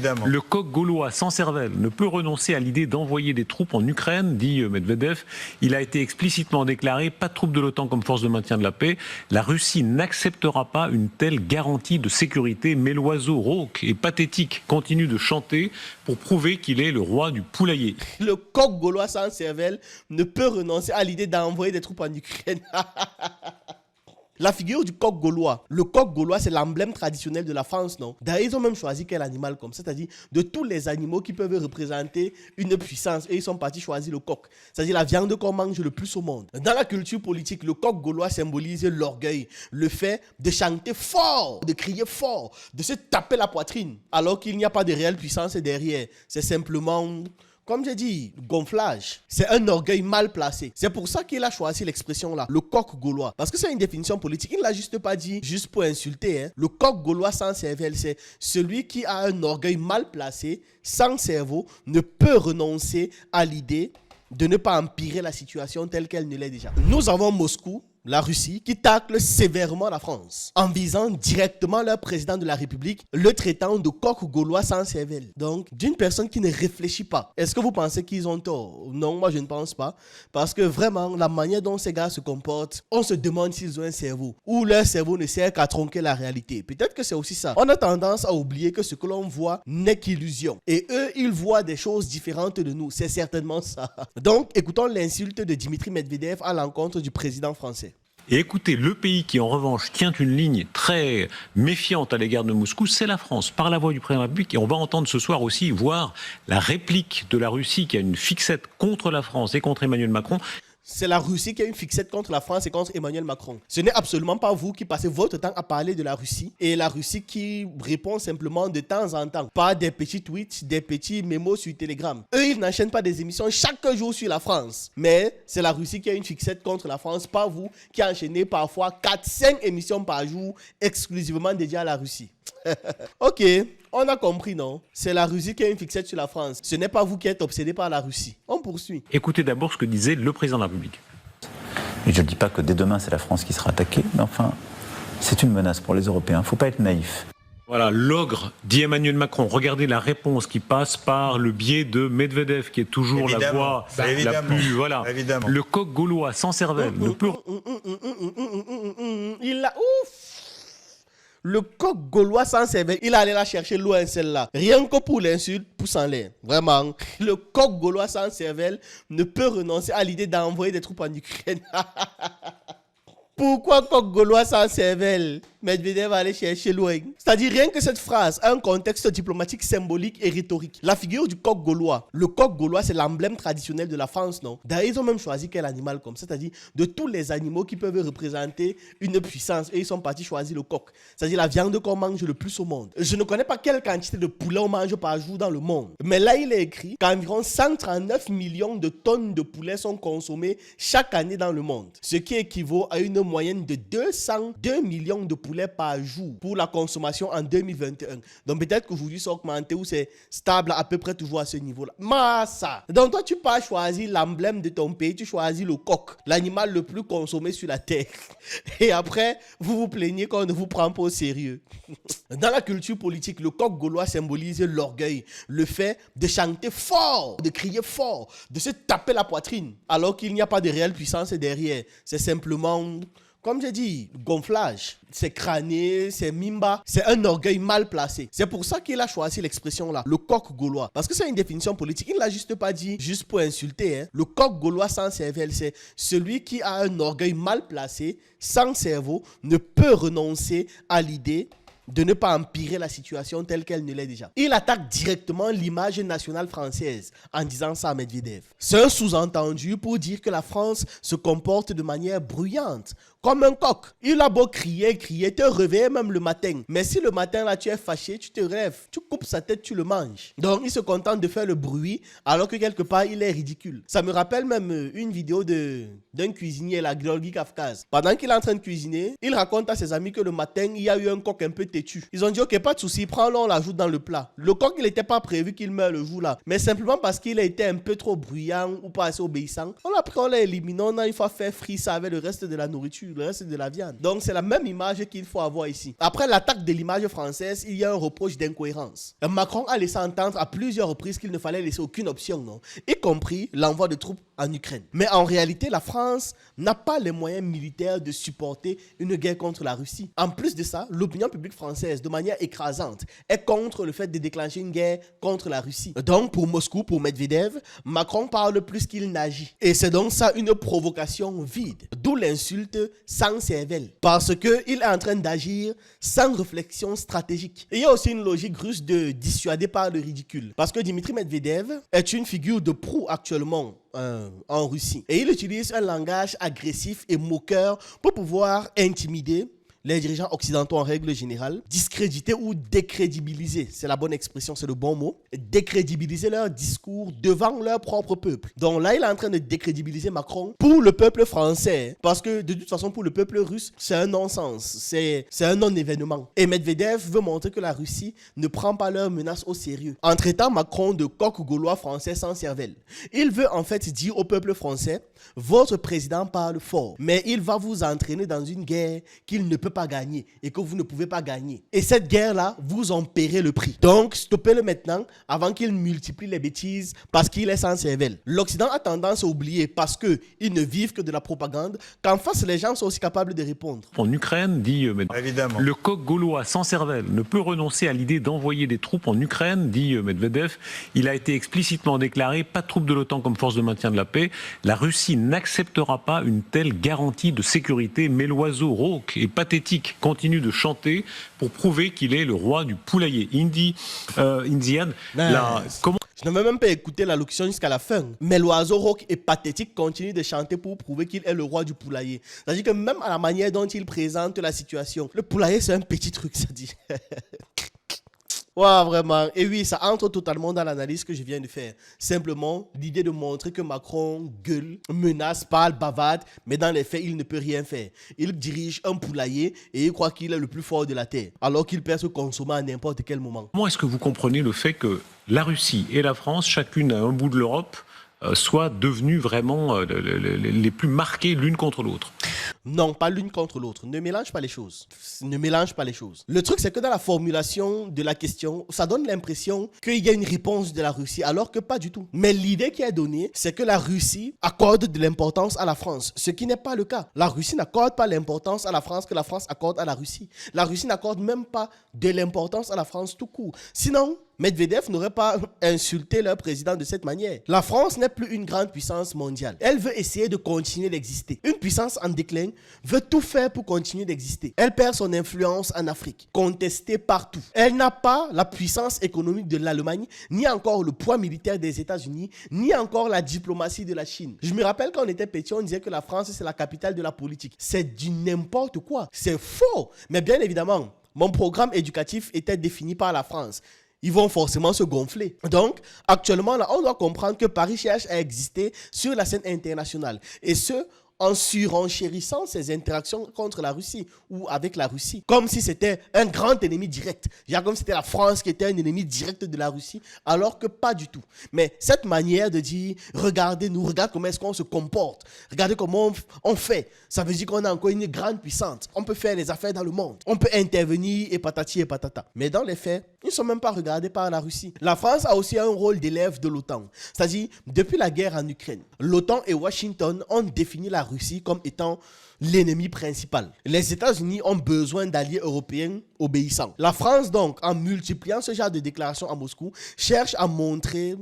Évidemment. Le coq gaulois sans cervelle ne peut renoncer à l'idée d'envoyer des troupes en Ukraine, dit Medvedev. Il a été explicitement déclaré, pas de troupes de l'OTAN comme force de maintien de la paix. La Russie n'acceptera pas une telle garantie de sécurité, mais l'oiseau rauque et pathétique continue de chanter pour prouver qu'il est le roi du poulailler. Le coq gaulois sans cervelle ne peut renoncer à l'idée d'envoyer des troupes en Ukraine. La figure du coq gaulois. Le coq gaulois, c'est l'emblème traditionnel de la France, non? D'ailleurs, ils ont même choisi quel animal comme ça, c'est-à-dire de tous les animaux qui peuvent représenter une puissance. Et ils sont partis choisir le coq. C'est-à-dire la viande qu'on mange le plus au monde. Dans la culture politique, le coq gaulois symbolise l'orgueil, le fait de chanter fort, de crier fort, de se taper la poitrine, alors qu'il n'y a pas de réelle puissance derrière. C'est simplement... Comme j'ai dit, gonflage. C'est un orgueil mal placé. C'est pour ça qu'il a choisi l'expression là, le coq gaulois. Parce que c'est une définition politique. Il ne l'a juste pas dit juste pour insulter. Hein. Le coq gaulois sans cervelle, c'est celui qui a un orgueil mal placé, sans cerveau, ne peut renoncer à l'idée de ne pas empirer la situation telle qu'elle ne l'est déjà. Nous avons Moscou, la Russie, qui tacle sévèrement la France, en visant directement leur président de la République, le traitant de coq gaulois sans cervelle. Donc, d'une personne qui ne réfléchit pas. Est-ce que vous pensez qu'ils ont tort? Non, moi je ne pense pas. Parce que vraiment, la manière dont ces gars se comportent, on se demande s'ils ont un cerveau. Ou leur cerveau ne sert qu'à tronquer la réalité. Peut-être que c'est aussi ça. On a tendance à oublier que ce que l'on voit n'est qu'illusion. Et eux, ils voient des choses différentes de nous. C'est certainement ça. Donc, écoutons l'insulte de Dimitri Medvedev à l'encontre du président français. Et écoutez, le pays qui en revanche tient une ligne très méfiante à l'égard de Moscou, c'est la France, par la voix du président de la République. Et on va entendre ce soir aussi voir la réplique de la Russie qui a une fixette contre la France et contre Emmanuel Macron. C'est la Russie qui a une fixette contre la France et contre Emmanuel Macron. Ce n'est absolument pas vous qui passez votre temps à parler de la Russie et la Russie qui répond simplement de temps en temps par des petits tweets, des petits mémos sur Telegram. Eux, ils n'enchaînent pas des émissions chaque jour sur la France. Mais c'est la Russie qui a une fixette contre la France, pas vous qui enchaînez parfois 4-5 émissions par jour exclusivement dédiées à la Russie. Ok, on a compris, non? C'est la Russie qui a une fixette sur la France. Ce n'est pas vous qui êtes obsédé par la Russie. On poursuit. Écoutez d'abord ce que disait le président de la République. Et je ne dis pas que dès demain c'est la France qui sera attaquée, mais enfin, c'est une menace pour les Européens. Il ne faut pas être naïf. Voilà, l'ogre, dit Emmanuel Macron. Regardez la réponse qui passe par le biais de Medvedev, qui est toujours la voix la plus... Voilà. Évidemment. Le coq gaulois sans cervelle ne peut... Il a... Ouf! Le coq gaulois sans cervelle, il allait la chercher loin celle-là. Rien que pour l'insulte, pouce en l'air. Vraiment. Le coq gaulois sans cervelle ne peut renoncer à l'idée d'envoyer des troupes en Ukraine. Pourquoi coq gaulois sans cervelle? Medvedev va aller chercher loin. C'est-à-dire rien que cette phrase a un contexte diplomatique, symbolique et rhétorique. La figure du coq gaulois. Le coq gaulois, c'est l'emblème traditionnel de la France, non? D'ailleurs, ils ont même choisi quel animal comme ça. C'est-à-dire de tous les animaux qui peuvent représenter une puissance. Et ils sont partis choisir le coq. C'est-à-dire la viande qu'on mange le plus au monde. Je ne connais pas quelle quantité de poulet on mange par jour dans le monde. Mais là, il est écrit qu'environ 139 millions de tonnes de poulet sont consommées chaque année dans le monde. Ce qui équivaut à une moyenne de 202 millions de poulet par jour pour la consommation en 2021. Donc peut-être qu'aujourd'hui c'est augmenté ou c'est stable à peu près toujours à ce niveau-là. Massa! Donc toi tu pas choisir l'emblème de ton pays, tu choisis le coq, l'animal le plus consommé sur la terre. Et après, vous vous plaignez qu'on ne vous prend pas au sérieux. Dans la culture politique, le coq gaulois symbolise l'orgueil, le fait de chanter fort, de crier fort, de se taper la poitrine, alors qu'il n'y a pas de réelle puissance derrière. C'est simplement... Comme j'ai dit, gonflage, c'est crâné, c'est mimba, c'est un orgueil mal placé. C'est pour ça qu'il a choisi l'expression là, le coq gaulois. Parce que c'est une définition politique. Il ne l'a juste pas dit juste pour insulter. Hein. Le coq gaulois sans cervelle, c'est celui qui a un orgueil mal placé, sans cerveau, ne peut renoncer à l'idée de ne pas empirer la situation telle qu'elle ne l'est déjà. Il attaque directement l'image nationale française en disant ça à Medvedev. C'est un sous-entendu pour dire que la France se comporte de manière bruyante, comme un coq. Il a beau crier, te réveiller même le matin. Mais si le matin là tu es fâché, tu te rêves, tu coupes sa tête, tu le manges. Donc il se contente de faire le bruit alors que quelque part il est ridicule. Ça me rappelle même une vidéo d'un cuisinier, la Georgi Kafkaz. Pendant qu'il est en train de cuisiner, il raconte à ses amis que le matin il y a eu un coq un peu têtu. Ils ont dit ok, pas de souci, prends-le, on l'ajoute dans le plat. Le coq il n'était pas prévu qu'il meure le jour là, mais simplement parce qu'il a été un peu trop bruyant ou pas assez obéissant. On l'a pris, on l'a éliminé, on a une fois fait frire ça avec le reste de la nourriture. nourriture, le reste c'est de la viande. Donc c'est la même image qu'il faut avoir ici. Après l'attaque de l'image française, il y a un reproche d'incohérence. Macron a laissé entendre à plusieurs reprises qu'il ne fallait laisser aucune option, non, y compris l'envoi de troupes en Ukraine. Mais en réalité, la France n'a pas les moyens militaires de supporter une guerre contre la Russie. En plus de ça, l'opinion publique française, de manière écrasante, est contre le fait de déclencher une guerre contre la Russie. Donc, pour Moscou, pour Medvedev, Macron parle plus qu'il n'agit. Et c'est donc ça une provocation vide. D'où l'insulte sans cervelle. Parce qu'il est en train d'agir sans réflexion stratégique. Et il y a aussi une logique russe de dissuader par le ridicule. Parce que Dimitri Medvedev est une figure de proue actuellement en Russie. Et il utilise un langage agressif et moqueur pour pouvoir intimider les dirigeants occidentaux en règle générale, discréditer ou décrédibiliser, c'est la bonne expression, c'est le bon mot, décrédibiliser leur discours devant leur propre peuple. Donc là, il est en train de décrédibiliser Macron pour le peuple français, parce que de toute façon, pour le peuple russe, c'est un non-sens, c'est un non-événement. Et Medvedev veut montrer que la Russie ne prend pas leurs menaces au sérieux, en traitant Macron de coq gaulois français sans cervelle. Il veut en fait dire au peuple français, votre président parle fort, mais il va vous entraîner dans une guerre qu'il ne peut pas gagner et que vous ne pouvez pas gagner. Et cette guerre-là, vous en paierez le prix. Donc, stoppez-le maintenant avant qu'il multiplie les bêtises parce qu'il est sans cervelle. L'Occident a tendance à oublier parce qu'ils ne vivent que de la propagande qu'en face, les gens sont aussi capables de répondre. En Ukraine, dit Medvedev, Évidemment. le coq gaulois sans cervelle ne peut renoncer à l'idée d'envoyer des troupes en Ukraine, dit Medvedev. Il a été explicitement déclaré, pas de troupes de l'OTAN comme force de maintien de la paix. La Russie n'acceptera pas une telle garantie de sécurité. Mais l'oiseau rauque et pathétique continue de chanter pour prouver qu'il est le roi du poulailler. Indian, comment... Je n'avais même pas écouté l'allocution jusqu'à la fin. Mais l'oiseau rauque et pathétique continue de chanter pour prouver qu'il est le roi du poulailler. C'est-à-dire que même à la manière dont il présente la situation, le poulailler c'est un petit truc, ça dit. Ouais, vraiment. Et oui, ça entre totalement dans l'analyse que je viens de faire. Simplement, l'idée de montrer que Macron gueule, menace, parle, bavarde, mais dans les faits, il ne peut rien faire. Il dirige un poulailler et il croit qu'il est le plus fort de la Terre, alors qu'il peut se consommer à n'importe quel moment. Comment est-ce que vous comprenez le fait que la Russie et la France, chacune à un bout de l'Europe, soient devenues vraiment les plus marquées l'une contre l'autre? Non, pas l'une contre l'autre. Ne mélange pas les choses. Ne mélange pas les choses. Le truc, c'est que dans la formulation de la question, ça donne l'impression qu'il y a une réponse de la Russie, alors que pas du tout. Mais l'idée qui est donnée, c'est que la Russie accorde de l'importance à la France, ce qui n'est pas le cas. La Russie n'accorde pas l'importance à la France que la France accorde à la Russie. La Russie n'accorde même pas de l'importance à la France tout court. Sinon, Medvedev n'aurait pas insulté leur président de cette manière. La France n'est plus une grande puissance mondiale. Elle veut essayer de continuer d'exister. Une puissance en déclin veut tout faire pour continuer d'exister. Elle perd son influence en Afrique, contestée partout. Elle n'a pas la puissance économique de l'Allemagne, ni encore le poids militaire des États-Unis, ni encore la diplomatie de la Chine. Je me rappelle quand on était petit, on disait que la France c'est la capitale de la politique. C'est du n'importe quoi. C'est faux. Mais bien évidemment, mon programme éducatif était défini par la France. Ils vont forcément se gonfler. Donc, actuellement, là, on doit comprendre que Paris cherche à exister sur la scène internationale. Et ce, en surenchérissant ses interactions contre la Russie ou avec la Russie, comme si c'était un grand ennemi direct. Comme si c'était la France qui était un ennemi direct de la Russie, alors que pas du tout. Mais cette manière de dire, regardez-nous, regarde comment est-ce qu'on se comporte, regardez comment on fait, ça veut dire qu'on a encore une grande puissance. On peut faire les affaires dans le monde, on peut intervenir et patati et patata. Mais dans les faits, ils ne sont même pas regardés par la Russie. La France a aussi un rôle d'élève de l'OTAN. C'est-à-dire, depuis la guerre en Ukraine, l'OTAN et Washington ont défini la Russie comme étant l'ennemi principal. Les États-Unis ont besoin d'alliés européens obéissants. La France, donc, en multipliant ce genre de déclarations à Moscou, cherche à montrer,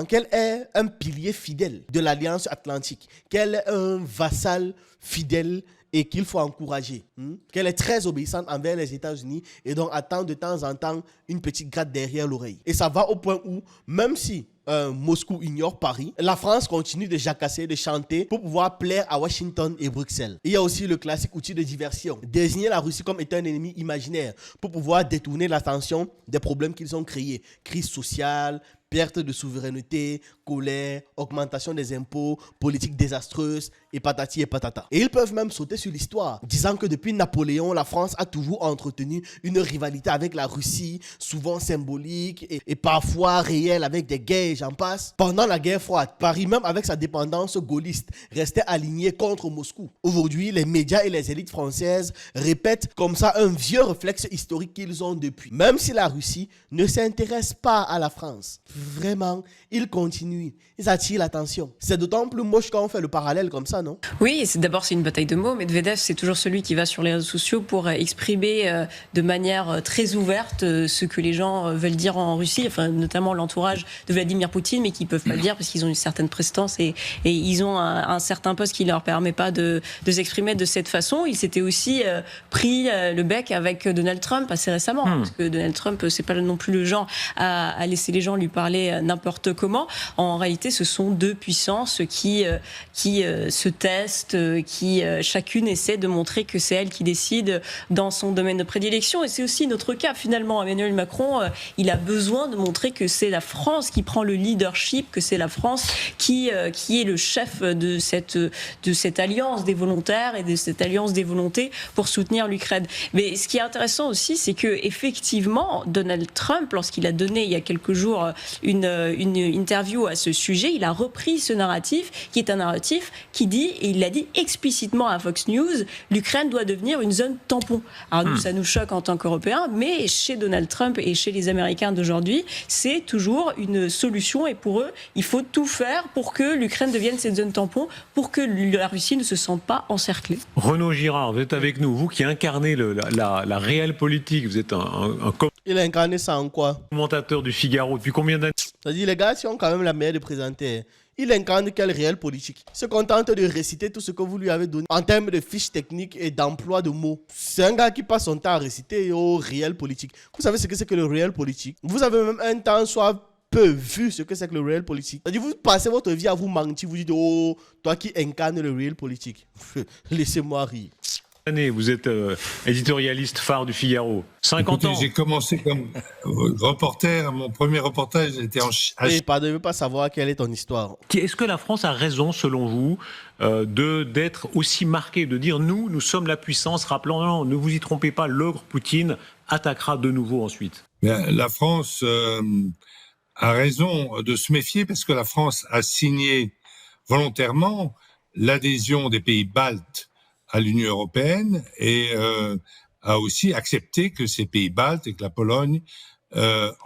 qu'elle est un pilier fidèle de l'Alliance Atlantique, qu'elle est un vassal fidèle et qu'il faut encourager, qu'elle est très obéissante envers les États-Unis et donc attend de temps en temps une petite gratte derrière l'oreille. Et ça va au point où, même si Moscou ignore Paris, la France continue de jacasser, de chanter pour pouvoir plaire à Washington et Bruxelles. Il y a aussi le classique outil de diversion, désigner la Russie comme étant un ennemi imaginaire pour pouvoir détourner l'attention des problèmes qu'ils ont créés, crise sociale, perte de souveraineté, colère, augmentation des impôts, politique désastreuse, et patati et patata. Et ils peuvent même sauter sur l'histoire, disant que depuis Napoléon, la France a toujours entretenu une rivalité avec la Russie, souvent symbolique et parfois réelle, avec des guerres et j'en passe. Pendant la guerre froide, Paris, même avec sa dépendance gaulliste, restait aligné contre Moscou. Aujourd'hui, les médias et les élites françaises répètent comme ça un vieux réflexe historique qu'ils ont depuis. Même si la Russie ne s'intéresse pas à la France, vraiment, ils continuent, ils attirent l'attention. C'est d'autant plus moche quand on fait le parallèle comme ça, non? Oui, d'abord c'est une bataille de mots. Medvedev, c'est toujours celui qui va sur les réseaux sociaux pour exprimer de manière très ouverte ce que les gens veulent dire en Russie, enfin notamment l'entourage de Vladimir Poutine, mais qui ne peuvent pas le dire parce qu'ils ont une certaine prestance et ils ont un certain poste qui ne leur permet pas de s'exprimer de cette façon. Il s'était aussi pris le bec avec Donald Trump assez récemment, parce que Donald Trump, c'est pas non plus le genre à laisser les gens lui parler n'importe comment. En réalité, ce sont deux puissances qui se testent, qui chacune essaie de montrer que c'est elle qui décide dans son domaine de prédilection. Et c'est aussi notre cas finalement. Emmanuel Macron, il a besoin de montrer que c'est la France qui prend le leadership, que c'est la France qui est le chef de cette alliance des volontaires et de cette alliance des volontés pour soutenir l'Ukraine. Mais ce qui est intéressant aussi, c'est que effectivement, Donald Trump, lorsqu'il a donné il y a quelques jours une interview à ce sujet, il a repris ce narratif qui est un narratif qui dit, et il l'a dit explicitement à Fox News, l'Ukraine doit devenir une zone tampon. Alors nous, ça nous choque en tant qu'Européens, mais chez Donald Trump et chez les Américains d'aujourd'hui, c'est toujours une solution et pour eux, il faut tout faire pour que l'Ukraine devienne cette zone tampon, pour que la Russie ne se sente pas encerclée. Renaud Girard, vous êtes avec nous, vous qui incarnez la réelle politique, vous êtes un Il a incarné ça en quoi? commentateur du Figaro depuis combien d'années? C'est-à-dire, les gars, si ont quand même la manière de présenter. Il incarne quelle réelle politique? Il se contente de réciter tout ce que vous lui avez donné en termes de fiches techniques et d'emploi de mots. C'est un gars qui passe son temps à réciter au réel politique. Vous savez ce que c'est que le réel politique? Vous avez même un temps soit peu vu ce que c'est que le réel politique. C'est-à-dire, vous passez votre vie à vous mentir, vous dites, oh, toi qui incarnes le réel politique. Laissez-moi rire. Vous êtes éditorialiste phare du Figaro. 50 ans. J'ai commencé comme reporter. Mon premier reportage était en Chine. Et pardon, je ne veux pas savoir quelle est ton histoire. Est-ce que la France a raison, selon vous, d'être aussi marquée, de dire nous sommes la puissance, rappelant, non, ne vous y trompez pas, l'ogre Poutine attaquera de nouveau ensuite? Bien, la France a raison de se méfier parce que la France a signé volontairement l'adhésion des pays baltes à l'Union européenne et a aussi accepté que ces pays baltes et que la Pologne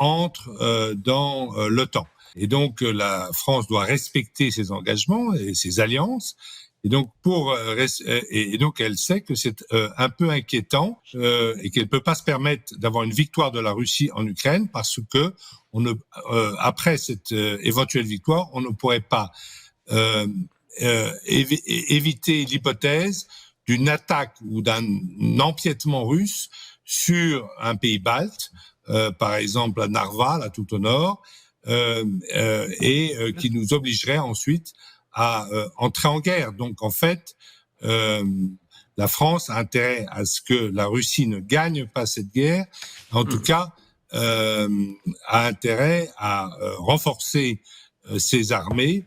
entrent dans l'OTAN. Et donc la France doit respecter ses engagements et ses alliances. Et donc donc elle sait que c'est un peu inquiétant et qu'elle peut pas se permettre d'avoir une victoire de la Russie en Ukraine parce que après cette éventuelle victoire, on ne pourrait pas éviter l'hypothèse d'une attaque ou d'un empiètement russe sur un pays balte, par exemple à Narva, là tout au nord, et qui nous obligerait ensuite à entrer en guerre. Donc en fait, la France a intérêt à ce que la Russie ne gagne pas cette guerre, en tout cas a intérêt à renforcer ses armées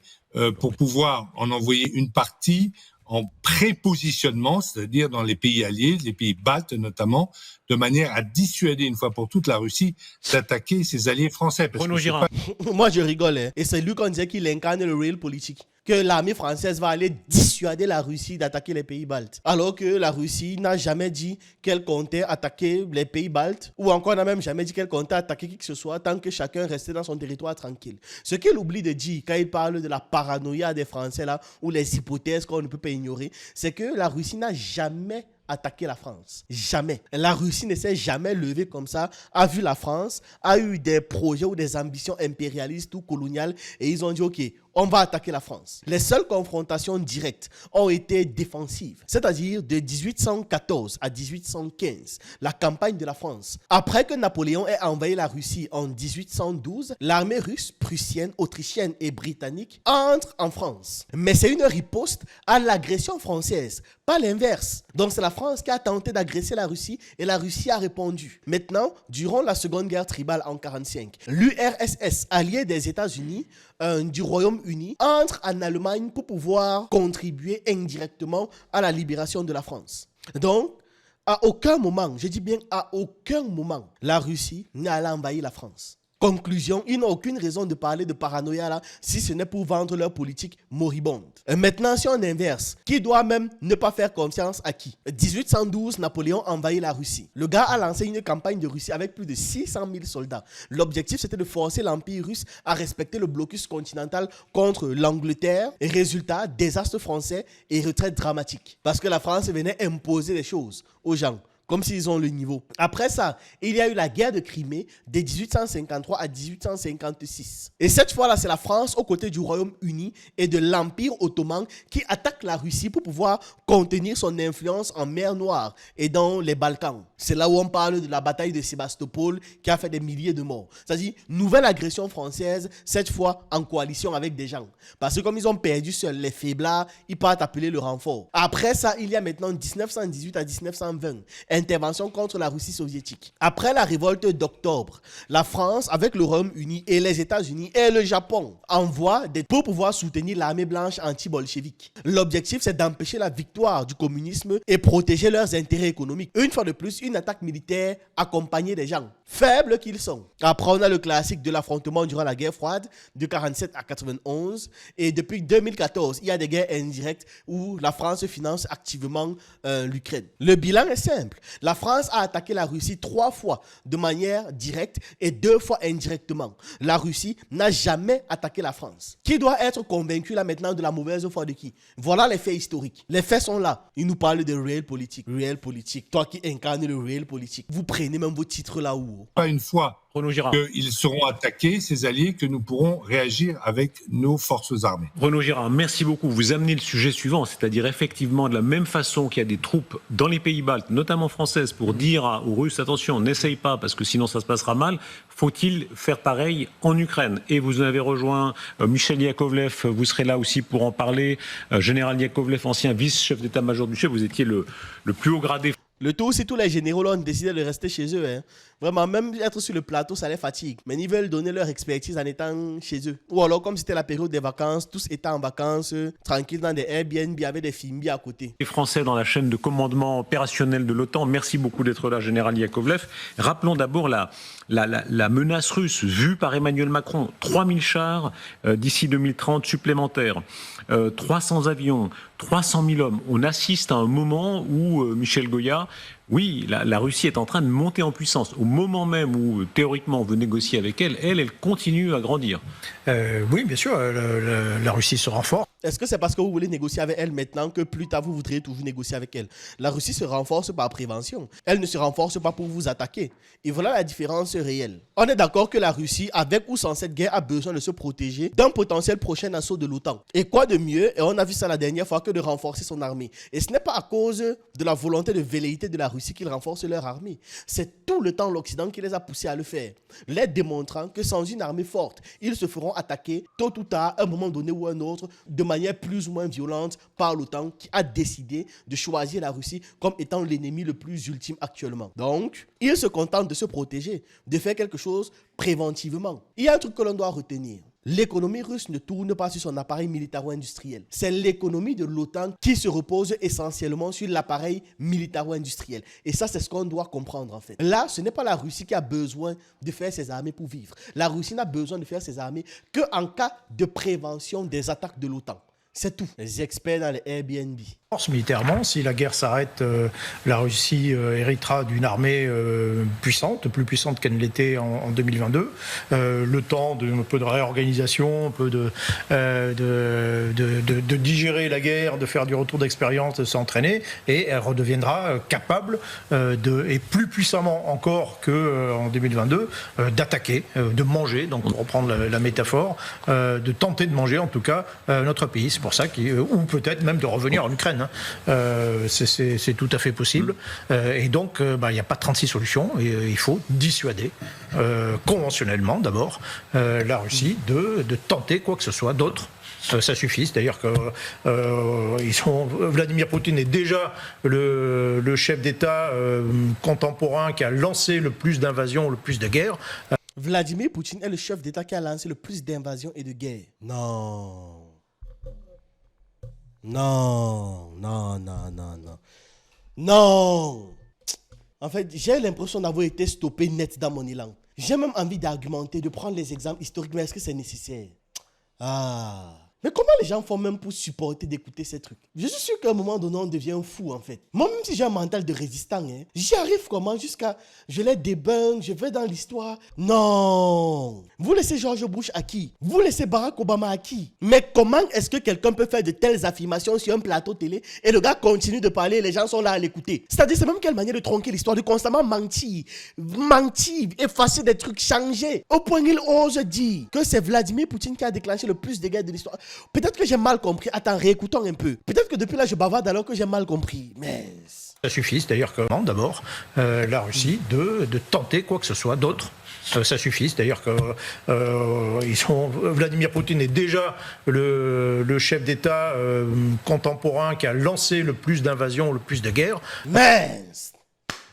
pour pouvoir en envoyer une partie en prépositionnement, c'est-à-dire dans les pays alliés, les pays baltes notamment, de manière à dissuader une fois pour toutes la Russie d'attaquer ses alliés français. Renaud Girard. Moi, je rigole. Hein. Et c'est lui qu'on disait qu'il incarne le réel politique. Que l'armée française va aller dissuader la Russie d'attaquer les pays baltes. Alors que la Russie n'a jamais dit qu'elle comptait attaquer les pays baltes, ou encore n'a même jamais dit qu'elle comptait attaquer qui que ce soit, tant que chacun restait dans son territoire tranquille. Ce qu'il oublie de dire quand il parle de la paranoïa des Français, là, ou les hypothèses qu'on ne peut pas ignorer, c'est que la Russie n'a jamais attaquer la France. Jamais. La Russie ne s'est jamais levée comme ça, a vu la France, a eu des projets ou des ambitions impérialistes ou coloniales et ils ont dit ok, on va attaquer la France. Les seules confrontations directes ont été défensives, c'est-à-dire de 1814 à 1815, la campagne de la France. Après que Napoléon ait envahi la Russie en 1812, l'armée russe, prussienne, autrichienne et britannique entre en France. Mais c'est une riposte à l'agression française, pas l'inverse. Donc c'est la France qui a tenté d'agresser la Russie et la Russie a répondu. Maintenant, durant la Seconde Guerre tribale en 1945, l'URSS, allié des États-Unis, du Royaume-Uni, entre en Allemagne pour pouvoir contribuer indirectement à la libération de la France. Donc, à aucun moment, je dis bien à aucun moment, la Russie n'est allée envahir la France. Conclusion, ils n'ont aucune raison de parler de paranoïa là, si ce n'est pour vendre leur politique moribonde. Et maintenant, si on inverse, qui doit même ne pas faire confiance à qui? 1812, Napoléon envahit la Russie. Le gars a lancé une campagne de Russie avec plus de 600 000 soldats. L'objectif, c'était de forcer l'Empire russe à respecter le blocus continental contre l'Angleterre. Et résultat, désastre français et retraite dramatique. Parce que la France venait imposer des choses aux gens, comme s'ils ont le niveau. Après ça, il y a eu la guerre de Crimée de 1853 à 1856. Et cette fois-là, c'est la France aux côtés du Royaume-Uni et de l'Empire ottoman qui attaque la Russie pour pouvoir contenir son influence en mer Noire et dans les Balkans. C'est là où on parle de la bataille de Sébastopol qui a fait des milliers de morts. C'est-à-dire, nouvelle agression française, cette fois en coalition avec des gens. Parce que comme ils ont perdu seuls les faiblards, ils partent appeler le renfort. Après ça, il y a maintenant 1918 à 1920. Intervention contre la Russie soviétique. Après la révolte d'octobre, la France, avec le Royaume-Uni et les États-Unis et le Japon, envoie des pour pouvoir soutenir l'armée blanche anti-bolchevique. L'objectif, c'est d'empêcher la victoire du communisme et protéger leurs intérêts économiques. Une fois de plus, une attaque militaire accompagnée des gens faibles qu'ils sont. Après, on a le classique de l'affrontement durant la guerre froide de 47 à 91. Et depuis 2014, il y a des guerres indirectes où la France finance activement l'Ukraine. Le bilan est simple. La France a attaqué la Russie 3 fois de manière directe et 2 fois indirectement. La Russie n'a jamais attaqué la France. Qui doit être convaincu là maintenant de la mauvaise foi de qui? Voilà les faits historiques. Les faits sont là. Ils nous parlent de réel politique. Réel politique. Toi qui incarnes le réel politique. Vous prenez même vos titres là-haut. Pas une fois qu'ils seront attaqués, ces alliés, que nous pourrons réagir avec nos forces armées. Renaud Girard, merci beaucoup. Vous amenez le sujet suivant, c'est-à-dire effectivement de la même façon qu'il y a des troupes dans les pays baltes, notamment françaises, pour dire aux Russes, attention, n'essaye pas parce que sinon ça se passera mal, faut-il faire pareil en Ukraine? Et vous en avez rejoint Michel Yakovlev, vous serez là aussi pour en parler. Général Yakovlev, ancien vice-chef d'état-major du chef, vous étiez le plus haut gradé. Le tout, c'est tous les généraux là ont décidé de rester chez eux. Hein. Vraiment, même être sur le plateau, ça les fatigue. Mais ils veulent donner leur expertise en étant chez eux. Ou alors, comme c'était la période des vacances, tous étaient en vacances, tranquilles dans des Airbnb avec des Fimbi à côté. Les Français dans la chaîne de commandement opérationnel de l'OTAN, merci beaucoup d'être là, Général Yakovlev. Rappelons d'abord la menace russe vue par Emmanuel Macron. 3000 chars d'ici 2030 supplémentaires, 300 avions, 300 000 hommes. On assiste à un moment où, Michel Goya, oui, la Russie est en train de monter en puissance. Au moment même où, théoriquement, on veut négocier avec elle continue à grandir. Oui, bien sûr, la Russie se renforce. Est-ce que c'est parce que vous voulez négocier avec elle maintenant que plus tard vous voudrez toujours négocier avec elle? La Russie se renforce par prévention. Elle ne se renforce pas pour vous attaquer. Et voilà la différence réelle. On est d'accord que la Russie, avec ou sans cette guerre, a besoin de se protéger d'un potentiel prochain assaut de l'OTAN. Et quoi de mieux, et on a vu ça la dernière fois, que de renforcer son armée. Et ce n'est pas à cause de la volonté de velléité de la Russie qu'ils renforcent leur armée. C'est tout le temps l'Occident qui les a poussés à le faire. Les démontrant que sans une armée forte, ils se feront attaquer tôt ou tard, à un moment donné ou un autre, de manière plus ou moins violente par l'OTAN qui a décidé de choisir la Russie comme étant l'ennemi le plus ultime actuellement. Donc, ils se contentent de se protéger, de faire quelque chose préventivement. Il y a un truc que l'on doit retenir. L'économie russe ne tourne pas sur son appareil militaro-industriel. C'est l'économie de l'OTAN qui se repose essentiellement sur l'appareil militaro-industriel. Et ça, c'est ce qu'on doit comprendre en fait. Là, ce n'est pas la Russie qui a besoin de faire ses armées pour vivre. La Russie n'a besoin de faire ses armées qu'en cas de prévention des attaques de l'OTAN. C'est tout. Les experts dans les Airbnb. Militairement, si la guerre s'arrête, la Russie héritera d'une armée puissante, plus puissante qu'elle ne l'était en 2022. Le temps d'un peu de réorganisation, un peu de digérer la guerre, de faire du retour d'expérience, de s'entraîner, et elle redeviendra capable et plus puissamment encore qu'en 2022 d'attaquer, de manger, donc pour reprendre la métaphore, de tenter de manger en tout cas notre pays. C'est pour ça ou peut-être même de revenir en Ukraine. C'est tout à fait possible. Et donc, il n'y a pas de 36 solutions. Et, il faut dissuader, conventionnellement d'abord, la Russie de tenter quoi que ce soit d'autre. Ça suffit, c'est-à-dire que Vladimir Poutine est déjà le chef d'État contemporain qui a lancé le plus d'invasions, le plus de guerres. Vladimir Poutine est le chef d'État qui a lancé le plus d'invasions et de guerres. Non. Non. En fait, j'ai l'impression d'avoir été stoppé net dans mon élan. J'ai même envie d'argumenter, de prendre les exemples historiques, mais est-ce que c'est nécessaire? Mais comment les gens font même pour supporter d'écouter ces trucs? Je suis sûr qu'à un moment donné, on devient fou en fait. Moi, même si j'ai un mental de résistant, j'y arrive comment jusqu'à... Je les débunk, je vais dans l'histoire. Non. Vous laissez George Bush à qui? Vous laissez Barack Obama à qui? Mais comment est-ce que quelqu'un peut faire de telles affirmations sur un plateau télé et le gars continue de parler et les gens sont là à l'écouter? C'est-à-dire, c'est même quelle manière de tronquer l'histoire, de constamment mentir, effacer des trucs, changer. Au point il ose dire que c'est Vladimir Poutine qui a déclenché le plus de guerres de l'histoire. Peut-être que j'ai mal compris. Attends, réécoutons un peu. Peut-être que depuis là, je bavarde alors que j'ai mal compris. Mais... Ça suffit, c'est-à-dire que d'abord, la Russie de tenter quoi que ce soit d'autre. Ça suffit, c'est-à-dire que Vladimir Poutine est déjà le chef d'État contemporain qui a lancé le plus d'invasions, le plus de guerres. Mais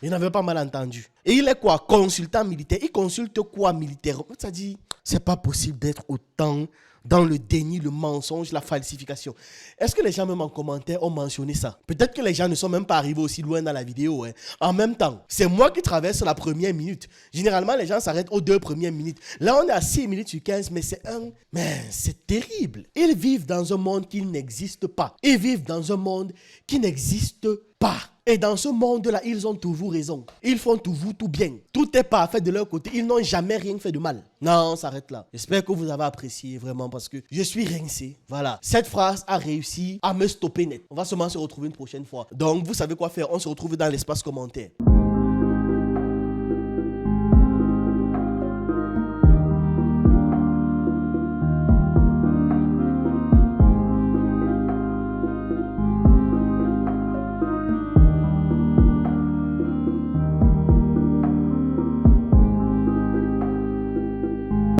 il n'avait pas mal entendu. Et il est quoi? Consultant militaire. Il consulte quoi militaire? C'est-à-dire, c'est pas possible d'être autant dans le déni, le mensonge, la falsification. Est-ce que les gens même en commentaire ont mentionné ça? Peut-être que les gens ne sont même pas arrivés aussi loin dans la vidéo. En même temps, c'est moi qui traverse la première minute. Généralement, les gens s'arrêtent aux 2 premières minutes. Là, on est à 6 minutes sur 15, mais c'est terrible. Ils vivent dans un monde qui n'existe pas. Ils vivent dans un monde qui n'existe pas. Et dans ce monde-là, ils ont toujours raison. Ils font toujours tout bien. Tout est parfait de leur côté. Ils n'ont jamais rien fait de mal. Non, on s'arrête là. J'espère que vous avez apprécié vraiment parce que je suis rincé. Voilà. Cette phrase a réussi à me stopper net. On va seulement se retrouver une prochaine fois. Donc, vous savez quoi faire. On se retrouve dans l'espace commentaire.